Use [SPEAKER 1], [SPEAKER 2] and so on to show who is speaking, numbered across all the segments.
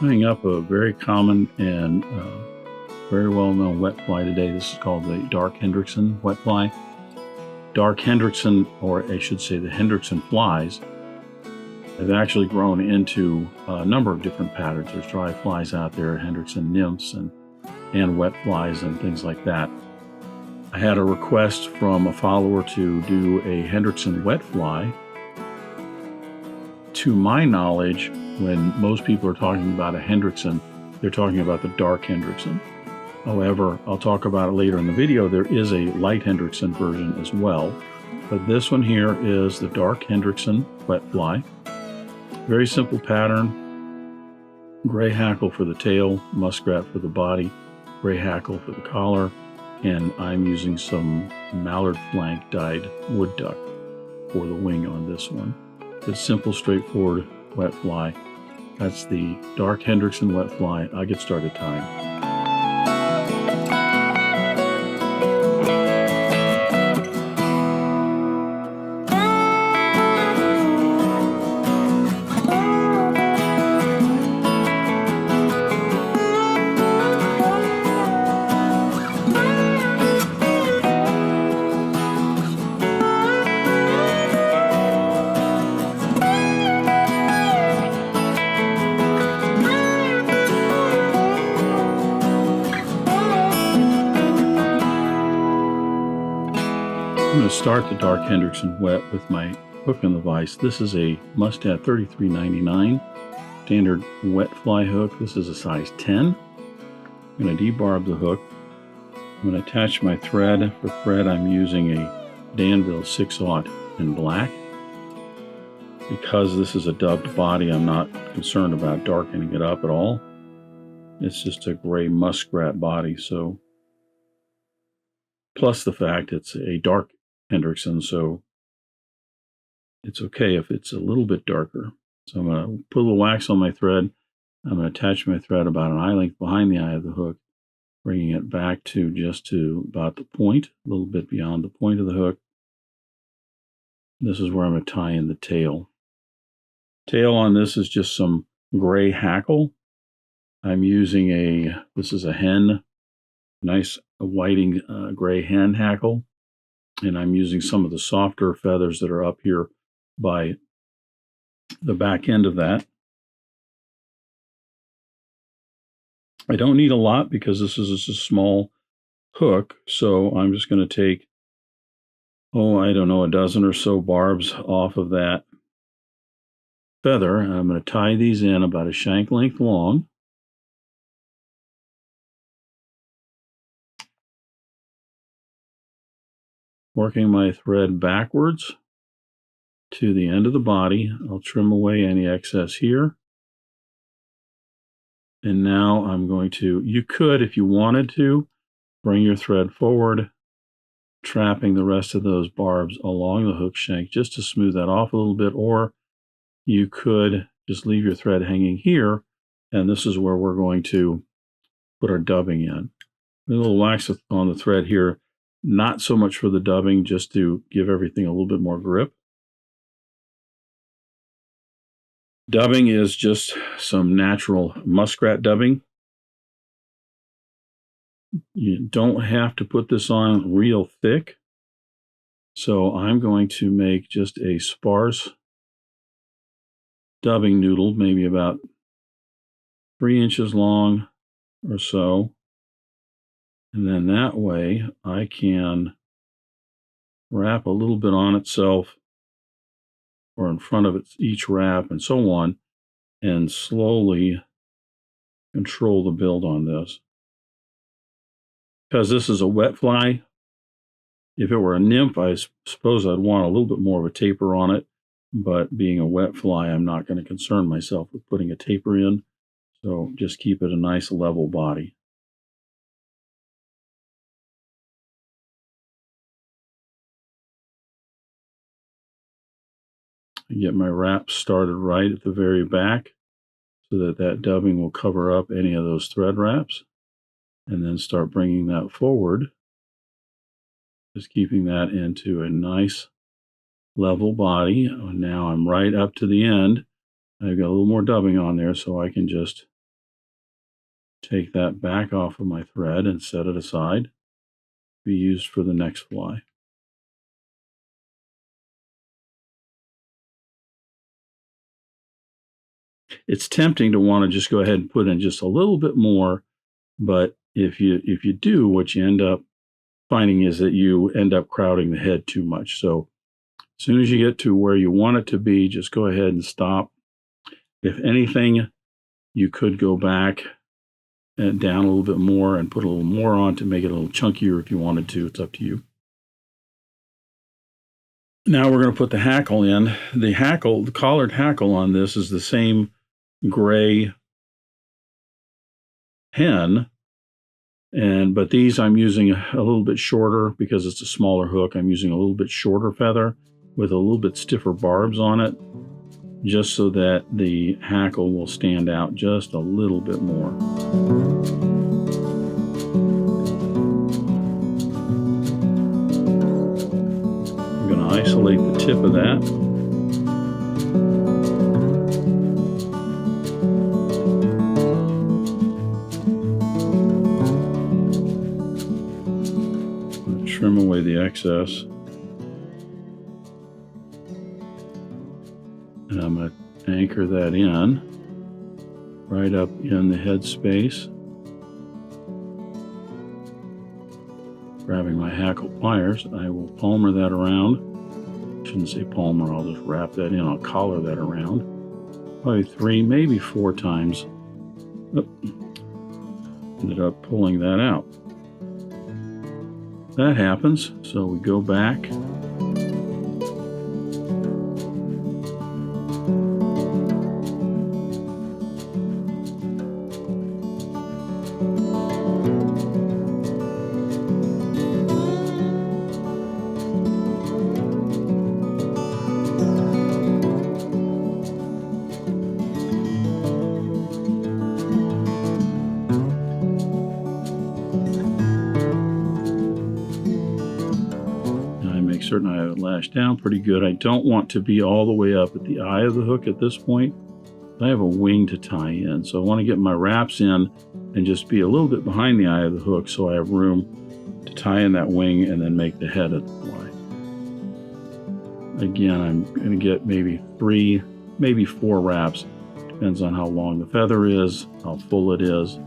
[SPEAKER 1] Hang up a very common and very well-known wet fly today. This is called the Dark Hendrickson wet fly. Dark Hendrickson, or I should say the Hendrickson flies, have actually grown into a number of different patterns. There's dry flies out there, Hendrickson nymphs and wet flies and things like that. I had a request from a follower to do a Hendrickson wet fly. To my knowledge, when most people are talking about a Hendrickson, they're talking about the Dark Hendrickson. However, I'll talk about it later in the video. There is a light Hendrickson version as well, but this one here is the Dark Hendrickson wet fly. Very simple pattern. Gray hackle for the tail, muskrat for the body, gray hackle for the collar, and I'm using some Mallard Flank dyed wood duck for the wing on this one. It's simple, straightforward wet fly. That's the Dark Hendrickson wet fly. I get started tying. I'm going to start the Dark Hendrickson wet with my hook in the vise. This is a Mustad 3399 standard wet fly hook. This is a size 10. I'm going to debarb the hook. I'm going to attach my thread. For thread, I'm using a Danville 6/0 in black. Because this is a dubbed body, I'm not concerned about darkening it up at all. It's just a gray muskrat body, so plus the fact it's a dark Hendrickson, so it's okay if it's a little bit darker. So I'm going to put a little wax on my thread. I'm going to attach my thread about an eye length behind the eye of the hook, bringing it back to just to about the point, a little bit beyond the point of the hook. This is where I'm going to tie in the tail. Tail on this is just some gray hackle. I'm using this is a hen, nice whiting gray hen hackle. And I'm using some of the softer feathers that are up here by the back end of that. I don't need a lot because this is just a small hook, so I'm just going to take, I don't know, a dozen or so barbs off of that feather, and I'm going to tie these in about a shank length long. Working my thread backwards to the end of the body. I'll trim away any excess here. And now I'm going to, you could, if you wanted to, bring your thread forward, trapping the rest of those barbs along the hook shank just to smooth that off a little bit, or you could just leave your thread hanging here, and this is where we're going to put our dubbing in. A little wax on the thread here. Not so much for the dubbing, just to give everything a little bit more grip. Dubbing is just some natural muskrat dubbing. You don't have to put this on real thick. So I'm going to make just a sparse dubbing noodle, maybe about 3 inches long or so. And then that way I can wrap a little bit on itself or in front of each wrap and so on, and slowly control the build on this. Because this is a wet fly, if it were a nymph, I suppose I'd want a little bit more of a taper on it, but being a wet fly, I'm not going to concern myself with putting a taper in, so just keep it a nice level body. Get my wrap started right at the very back so that that dubbing will cover up any of those thread wraps, and then start bringing that forward, just keeping that into a nice level body. Now I'm right up to the end. I've got a little more dubbing on there, so I can just Take that back off of my thread and set it aside to be used for the next fly. It's tempting to want to just go ahead and put in just a little bit more, but if you do, what you end up finding is that you end up crowding the head too much. So as soon as you get to where you want it to be, just go ahead and stop. If anything, you could go back and down a little bit more and put a little more on to make it a little chunkier if you wanted to. It's up to you. Now we're going to put the hackle in. The collared hackle on this is the same gray hen, but these I'm using a little bit shorter because it's a smaller hook. I'm using a little bit shorter feather with a little bit stiffer barbs on it, just so that the hackle will stand out just a little bit more. I'm going to isolate the tip of that. Trim away the excess. And I'm going to anchor that in right up in the head space. Grabbing my hackle pliers, I will palmer that around. I shouldn't say palmer, I'll just wrap that in. I'll collar that around. Probably 3, maybe 4 times. Ended up pulling that out. That happens, so we go back. Certain I have it lashed down pretty good. I don't want to be all the way up at the eye of the hook at this point. I have a wing to tie in, so I want to get my wraps in and just be a little bit behind the eye of the hook so I have room to tie in that wing and then make the head of the fly. Again, I'm going to get maybe 3, maybe 4 wraps. Depends on how long the feather is, how full it is.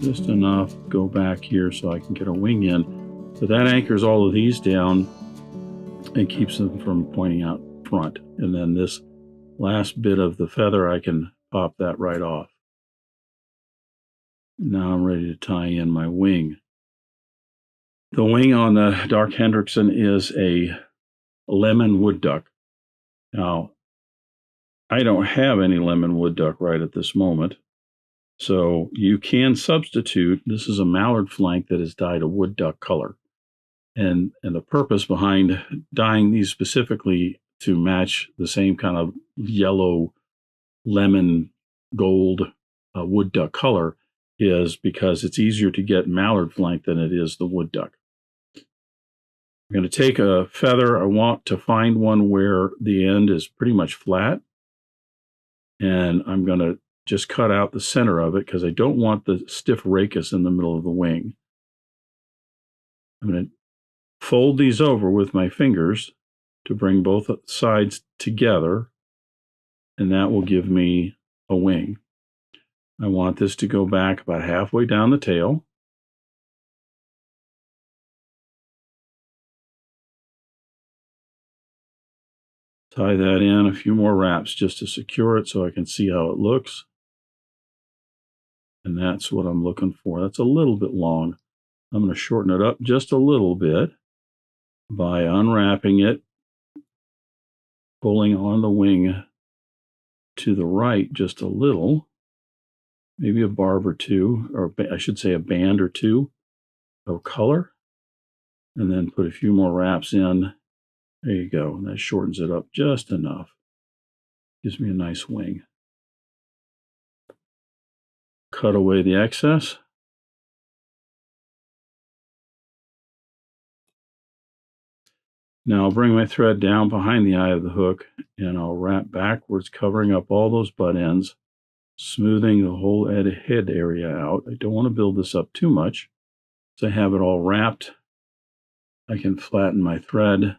[SPEAKER 1] Just enough, go back here so I can get a wing in. So that anchors all of these down and keeps them from pointing out front. And then this last bit of the feather, I can pop that right off. Now I'm ready to tie in my wing. The wing on the Dark Hendrickson is a lemon wood duck. Now, I don't have any lemon wood duck right at this moment. So you can substitute. This is a Mallard Flank that is dyed a wood duck color. And the purpose behind dyeing these specifically to match the same kind of yellow, lemon, gold wood duck color is because it's easier to get Mallard Flank than it is the wood duck. I'm going to take a feather. I want to find one where the end is pretty much flat. And I'm going to just cut out the center of it because I don't want the stiff rachis in the middle of the wing. I'm going to fold these over with my fingers to bring both sides together, and that will give me a wing. I want this to go back about halfway down the tail. Tie that in, a few more wraps just to secure it so I can see how it looks. And that's what I'm looking for. That's a little bit long. I'm going to shorten it up just a little bit. by unwrapping it, pulling on the wing to the right just a little, maybe a barb or two, or I should say a band or two of color, and then put a few more wraps in. There you go. That shortens it up just enough. Gives me a nice wing. Cut away the excess. Now I'll bring my thread down behind the eye of the hook and I'll wrap backwards, covering up all those butt ends, smoothing the whole head area out. I don't want to build this up too much. So I have it all wrapped. I can flatten my thread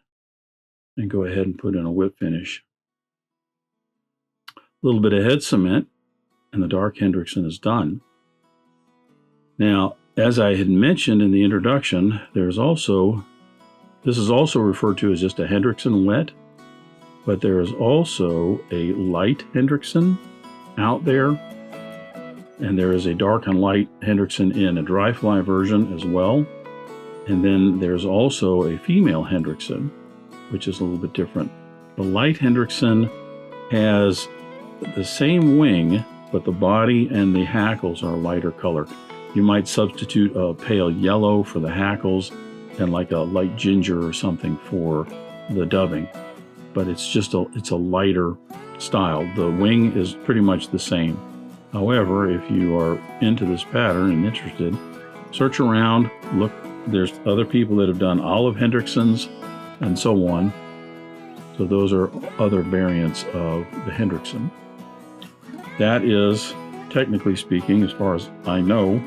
[SPEAKER 1] and go ahead and put in a whip finish. A little bit of head cement and the Dark Hendrickson is done. Now, as I had mentioned in the introduction, this is also referred to as just a Hendrickson wet, but there is also a light Hendrickson out there, and there is a dark and light Hendrickson in a dry fly version as well. And then there's also a female Hendrickson, which is a little bit different. The light Hendrickson has the same wing, but the body and the hackles are a lighter color. You might substitute a pale yellow for the hackles and like a light ginger or something for the dubbing, but it's a lighter style. The wing is pretty much the same. However, if you are into this pattern and interested, search around, look. There's other people that have done olive Hendricksons and so on. So those are other variants of the Hendrickson. That is, technically speaking, as far as I know,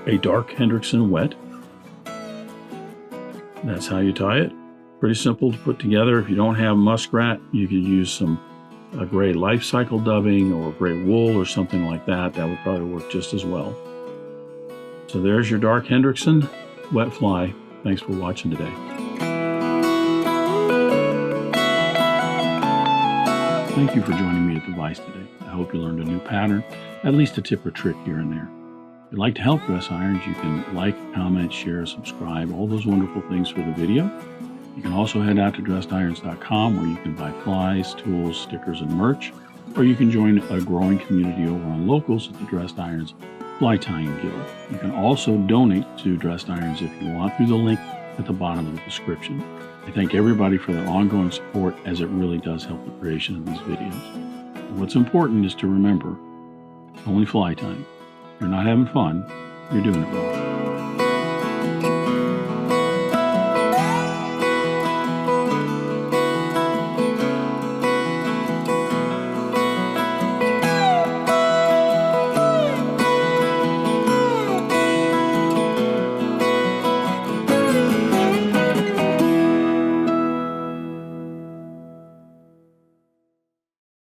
[SPEAKER 1] a Dark Hendrickson wet. That's how you tie it. Pretty simple to put together. If you don't have Muskrat, you could use a gray life cycle dubbing or gray wool or something like that. That would probably work just as well. So there's your Dark Hendrickson wet fly. Thanks for watching today. Thank you for joining me at the Vise today. I hope you learned a new pattern, at least a tip or trick here and there. If you'd like to help Dress Irons, you can like, comment, share, subscribe, all those wonderful things for the video. You can also head out to dressedirons.com where you can buy flies, tools, stickers, and merch, or you can join a growing community over on Locals at the Dressed Irons Fly Tying Guild. You can also donate to Dressed Irons if you want through the link at the bottom of the description. I thank everybody for their ongoing support, as it really does help the creation of these videos. And what's important is to remember, only fly tying. If you're not having fun, you're doing it wrong.